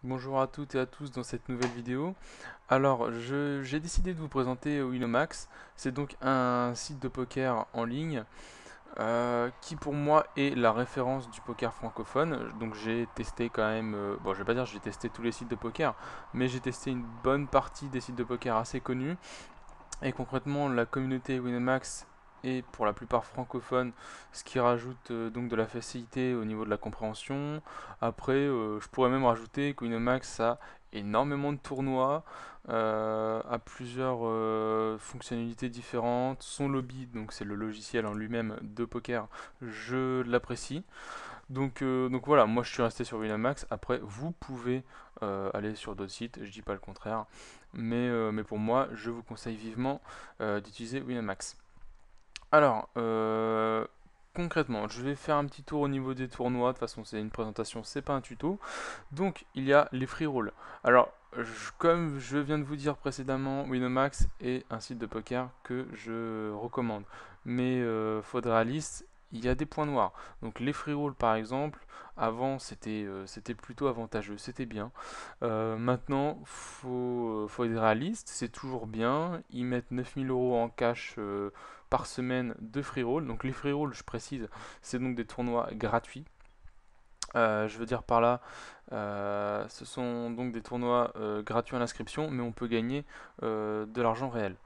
Bonjour à toutes et à tous dans cette nouvelle vidéo. Alors, j'ai décidé de vous présenter Winamax. C'est donc un site de poker en ligne qui pour moi est la référence du poker francophone. Donc j'ai testé quand même, bon je vais pas dire que j'ai testé tous les sites de poker, mais j'ai testé une bonne partie des sites de poker assez connus. Et concrètement, la communauté Winamax est pour la plupart francophone, ce qui rajoute donc de la facilité au niveau de la compréhension. Après, je pourrais même rajouter que Winamax a énormément de tournois, a plusieurs fonctionnalités différentes. Son lobby, donc c'est le logiciel en lui-même de poker, je l'apprécie. Donc voilà, moi je suis resté sur Winamax. Après, vous pouvez aller sur d'autres sites, je dis pas le contraire. Mais pour moi, je vous conseille vivement d'utiliser Winamax. Alors, concrètement, je vais faire un petit tour au niveau des tournois. De toute façon, c'est une présentation, c'est pas un tuto. Donc, il y a les free rolls. Alors, comme je viens de vous dire précédemment, Winamax est un site de poker que je recommande. Mais faut être réaliste, il y a des points noirs. Donc, les free rolls, par exemple, avant c'était plutôt avantageux, c'était bien. Maintenant, faut être réaliste, c'est toujours bien. Ils mettent 9000 euros en cash par semaine de free roll. Donc, les free rolls, je précise, c'est donc des tournois gratuits. Je veux dire par là, ce sont donc des tournois gratuits à l'inscription, mais on peut gagner de l'argent réel.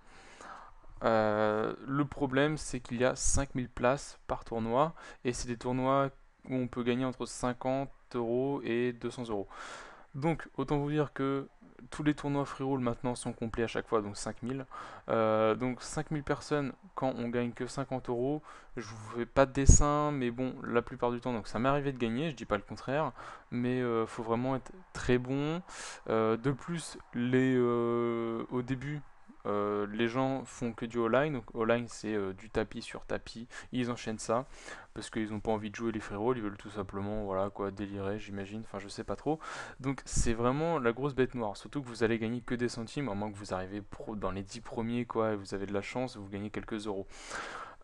Le problème, c'est qu'il y a 5000 places par tournoi, et c'est des tournois où on peut gagner entre 50 euros et 200 euros. Donc, autant vous dire que tous les tournois free roll maintenant sont complets à chaque fois, donc 5000. Donc 5000 personnes quand on gagne que 50 euros. Je vous fais pas de dessin, mais bon, la plupart du temps, donc ça m'est arrivé de gagner, je dis pas le contraire, mais faut vraiment être très bon. De plus, au début, les gens font que du all-line. Donc all-line, c'est du tapis sur tapis. Ils enchaînent ça parce qu'ils n'ont pas envie de jouer les free rolls, ils veulent tout simplement, voilà quoi, délirer, j'imagine. Enfin, je sais pas trop. Donc c'est vraiment la grosse bête noire, surtout que vous allez gagner que des centimes, à moins que vous arrivez dans les 10 premiers, quoi, et vous avez de la chance, vous gagnez quelques euros.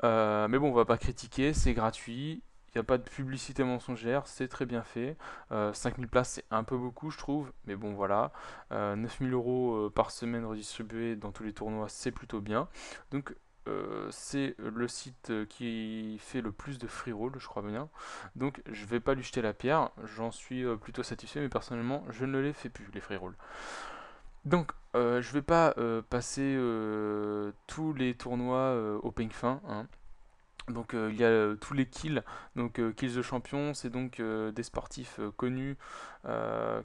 Mais bon, on va pas critiquer, c'est gratuit, il n'y a pas de publicité mensongère, c'est très bien fait. 5000 places, c'est un peu beaucoup, je trouve, mais bon, voilà. 9000 euros par semaine redistribués dans tous les tournois, c'est plutôt bien. Donc, c'est le site qui fait le plus de free roll, je crois bien. Donc, je vais pas lui jeter la pierre, j'en suis plutôt satisfait, mais personnellement, je ne les fais plus, les free rolls. Donc, je vais pas passer tous les tournois au peigne fin, hein. Donc il y a tous les kills, donc kills de champion, c'est donc des sportifs connus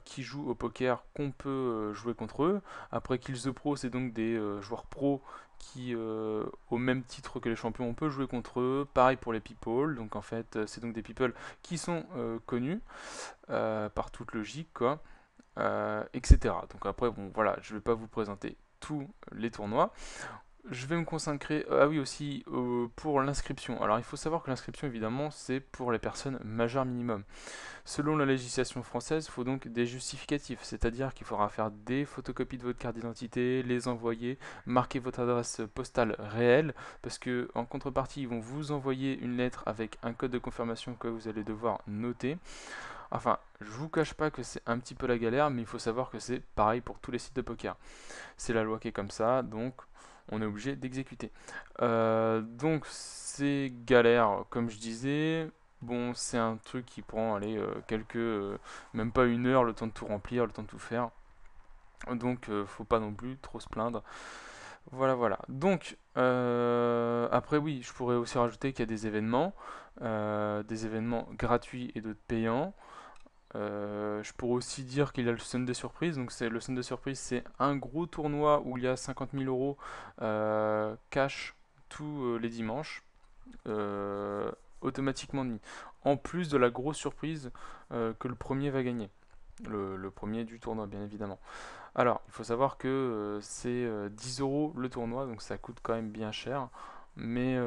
qui jouent au poker qu'on peut jouer contre eux. Après kills the pro, c'est donc des joueurs pro qui, au même titre que les champions, on peut jouer contre eux. Pareil pour les people, donc en fait c'est donc des people qui sont connus par toute logique, quoi, etc. Donc après bon voilà, je vais pas vous présenter tous les tournois. Je vais me consacrer, ah oui aussi, pour l'inscription. Alors il faut savoir que l'inscription évidemment c'est pour les personnes majeures minimum. Selon la législation française, il faut donc des justificatifs, c'est-à-dire qu'il faudra faire des photocopies de votre carte d'identité, les envoyer, marquer votre adresse postale réelle, parce que en contrepartie ils vont vous envoyer une lettre avec un code de confirmation que vous allez devoir noter. Enfin, je vous cache pas que c'est un petit peu la galère, mais il faut savoir que c'est pareil pour tous les sites de poker. C'est la loi qui est comme ça, donc on est obligé d'exécuter. Donc c'est galère, comme je disais. Bon, c'est un truc qui prend, allez, même pas une heure, le temps de tout remplir, le temps de tout faire. Donc, faut pas non plus trop se plaindre. Voilà, voilà. Donc, après, oui, je pourrais aussi rajouter qu'il y a des événements gratuits et d'autres payants. Je pourrais aussi dire qu'il y a le Sunday Surprise. Donc c'est le Sunday Surprise, c'est un gros tournoi où il y a 50 000 euros cash tous les dimanches, euh, automatiquement mis. En plus de la grosse surprise que le premier va gagner. Le premier du tournoi, bien évidemment. Alors, il faut savoir que c'est 10 euros le tournoi, donc ça coûte quand même bien cher. Mais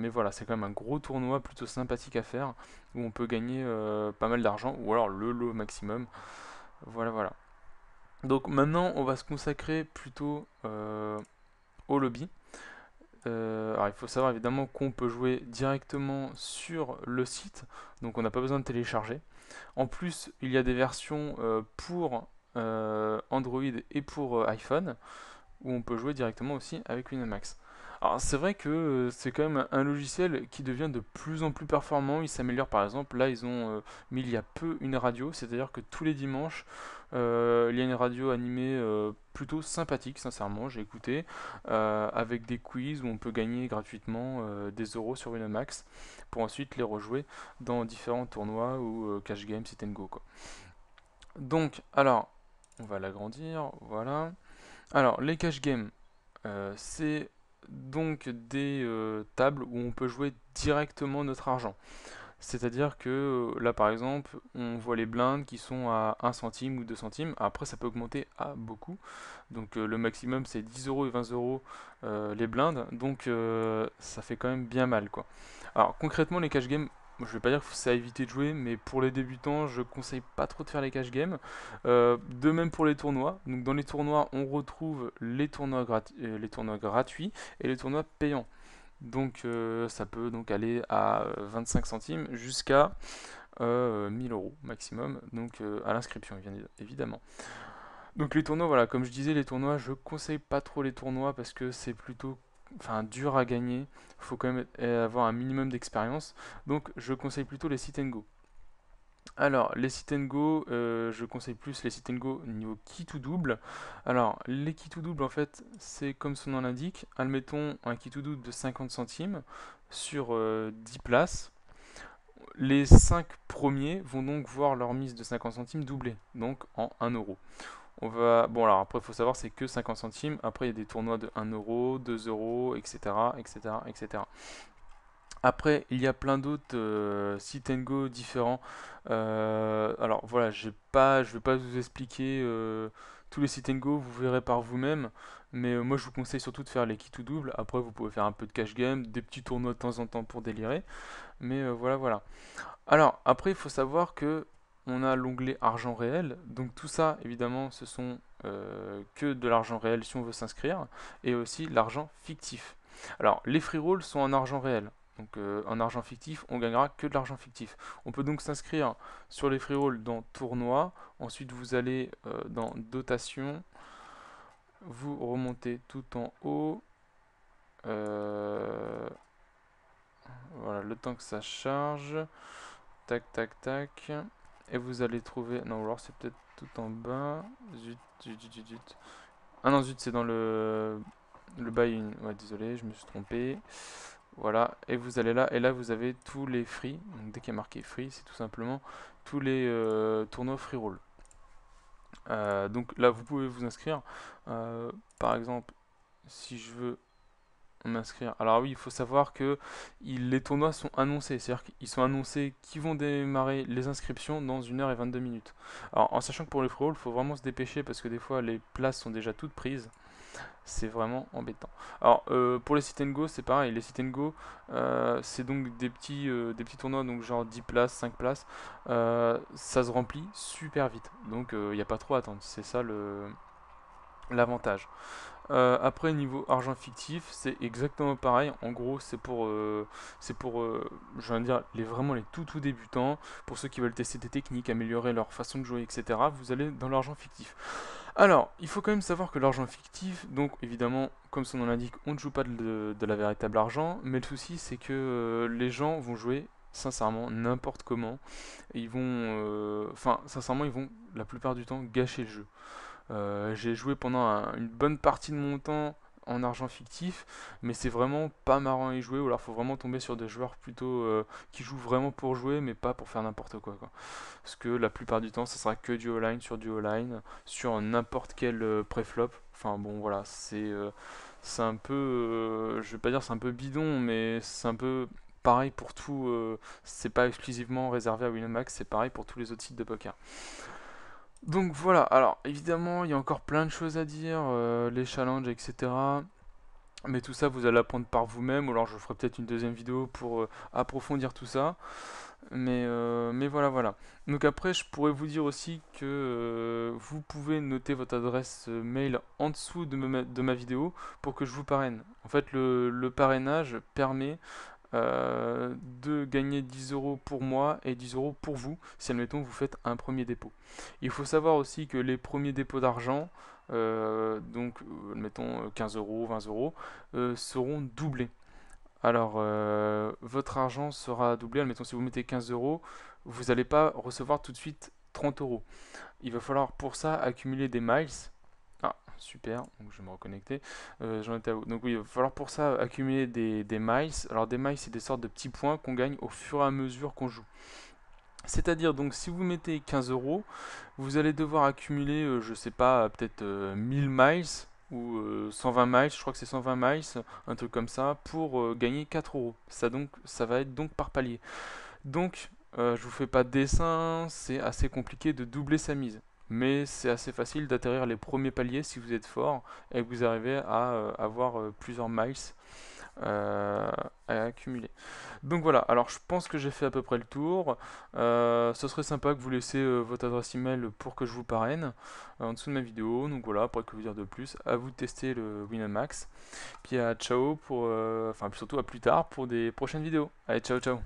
voilà, c'est quand même un gros tournoi plutôt sympathique à faire, où on peut gagner pas mal d'argent, ou alors le lot maximum. Voilà, voilà. Donc maintenant, on va se consacrer plutôt au lobby. alors il faut savoir évidemment qu'on peut jouer directement sur le site, donc on n'a pas besoin de télécharger. En plus, il y a des versions pour Android et pour iPhone, où on peut jouer directement aussi avec Winamax. Alors c'est vrai que c'est quand même un logiciel qui devient de plus en plus performant, il s'améliore. Par exemple, là ils ont mis il y a peu une radio, c'est-à-dire que tous les dimanches il y a une radio animée plutôt sympathique, sincèrement, j'ai écouté, avec des quiz où on peut gagner gratuitement des euros sur Winamax pour ensuite les rejouer dans différents tournois ou cash game, sit and go quoi. Donc alors on va l'agrandir, voilà. Alors, les cash games, c'est donc des tables où on peut jouer directement notre argent. C'est-à-dire que là, par exemple, on voit les blindes qui sont à 1 centime ou 2 centimes. Après, ça peut augmenter à beaucoup. Donc, le maximum, c'est 10 euros et 20 euros les blindes. Donc, ça fait quand même bien mal, quoi. Alors, concrètement, les cash games, je vais pas dire que c'est à éviter de jouer, mais pour les débutants, je conseille pas trop de faire les cash games. De même pour les tournois. Donc, dans les tournois, on retrouve les tournois gratuits et les tournois payants. Donc ça peut donc aller à 25 centimes jusqu'à 1000 euros maximum, donc à l'inscription évidemment. Donc les tournois, voilà, comme je disais, les tournois, je conseille pas trop les tournois parce que c'est plutôt dur à gagner. Il faut quand même avoir un minimum d'expérience. Donc je conseille plutôt les sit and go. Alors, les sit and go, je conseille plus les sit and go niveau kit ou double. Alors, les kit ou double, en fait, c'est comme son nom l'indique. Admettons un kit ou double de 50 centimes sur 10 places. Les 5 premiers vont donc voir leur mise de 50 centimes doublée, donc en 1 euro. Bon, alors après, il faut savoir, c'est que 50 centimes. Après, il y a des tournois de 1 euro, 2 euros, etc., etc., etc. Après, il y a plein d'autres sit and go différents. Alors voilà, je vais pas vous expliquer tous les sit and go, vous verrez par vous-même. Mais moi, je vous conseille surtout de faire les kits ou double. Après, vous pouvez faire un peu de cash game, des petits tournois de temps en temps pour délirer. Mais voilà, voilà. Alors, après, il faut savoir que on a l'onglet argent réel. Donc tout ça, évidemment, ce sont que de l'argent réel si on veut s'inscrire. Et aussi l'argent fictif. Alors, les free rolls sont en argent réel. Donc en argent fictif, on gagnera que de l'argent fictif. On peut donc s'inscrire sur les free rolls dans tournoi. Ensuite, vous allez dans dotation. Vous remontez tout en haut. Euh, voilà, le temps que ça charge. Tac, tac, tac. Et vous allez trouver. Non, alors c'est peut-être tout en bas. Zut, zut, zut, zut, zut. Ah non, zut, c'est dans le buy-in. Ouais, désolé, je me suis trompé. Voilà, et vous allez là, et là vous avez tous les free. Donc dès qu'il y a marqué free, c'est tout simplement tous les tournois free roll. Donc là, vous pouvez vous inscrire. Par exemple, si je veux m'inscrire. Alors oui, il faut savoir que les tournois sont annoncés, c'est-à-dire qu'ils sont annoncés qui vont démarrer les inscriptions dans 1 h et 22 minutes. Alors en sachant que pour les free roll, il faut vraiment se dépêcher parce que des fois les places sont déjà toutes prises. C'est vraiment embêtant. Alors pour les sit and go, c'est pareil. Les sit and go, c'est donc des petits tournois, donc genre 10 places, 5 places. Ça se remplit super vite. Donc il n'y a pas trop à attendre. C'est ça l'avantage. Après, niveau argent fictif, c'est exactement pareil. En gros, je viens de dire, vraiment les tout débutants, pour ceux qui veulent tester des techniques, améliorer leur façon de jouer, etc. Vous allez dans l'argent fictif. Alors, il faut quand même savoir que l'argent fictif, donc évidemment, comme son nom l'indique, on ne joue pas de la véritable argent, mais le souci, c'est que les gens vont jouer sincèrement n'importe comment. Et sincèrement, ils vont la plupart du temps gâcher le jeu. J'ai joué pendant une bonne partie de mon temps en argent fictif, mais c'est vraiment pas marrant à y jouer, ou alors faut vraiment tomber sur des joueurs plutôt qui jouent vraiment pour jouer, mais pas pour faire n'importe quoi, quoi. Parce que la plupart du temps, ça sera que du all-line sur du all-line, sur n'importe quel pré-flop. Enfin bon, voilà, c'est un peu, je vais pas dire c'est un peu bidon, mais c'est un peu pareil pour tout. C'est pas exclusivement réservé à Winamax, c'est pareil pour tous les autres sites de poker. Donc voilà, alors évidemment, il y a encore plein de choses à dire, les challenges, etc. Mais tout ça, vous allez apprendre par vous-même, ou alors je ferai peut-être une deuxième vidéo pour approfondir tout ça. Mais voilà, voilà. Donc après, je pourrais vous dire aussi que vous pouvez noter votre adresse mail en dessous de ma vidéo pour que je vous parraine. En fait, le parrainage permet de gagner 10 euros pour moi et 10 euros pour vous, si admettons vous faites un premier dépôt. Il faut savoir aussi que les premiers dépôts d'argent, admettons 15 euros, 20 euros, seront doublés. Alors, votre argent sera doublé. Admettons, si vous mettez 15 euros, vous n'allez pas recevoir tout de suite 30 euros. Il va falloir pour ça accumuler des miles. Ah, super, donc je vais me reconnecter. J'en étais à où? Donc oui, il va falloir pour ça accumuler des miles. Alors des miles, c'est des sortes de petits points qu'on gagne au fur et à mesure qu'on joue. C'est-à-dire, donc si vous mettez 15 euros, vous allez devoir accumuler, je sais pas, peut-être 1000 miles ou 120 miles, je crois que c'est 120 miles, un truc comme ça, pour gagner 4 euros. Ça va être donc par palier. Donc, je vous fais pas de dessin, c'est assez compliqué de doubler sa mise. Mais c'est assez facile d'atterrir les premiers paliers si vous êtes fort et que vous arrivez à avoir plusieurs miles euh, à accumuler. Donc voilà, alors je pense que j'ai fait à peu près le tour. Ce serait sympa que vous laissiez votre adresse email pour que je vous parraine en dessous de ma vidéo. Donc voilà, après que vous dire de plus, à vous de tester le Winamax. Puis à ciao pour, enfin surtout à plus tard pour des prochaines vidéos. Allez, ciao ciao.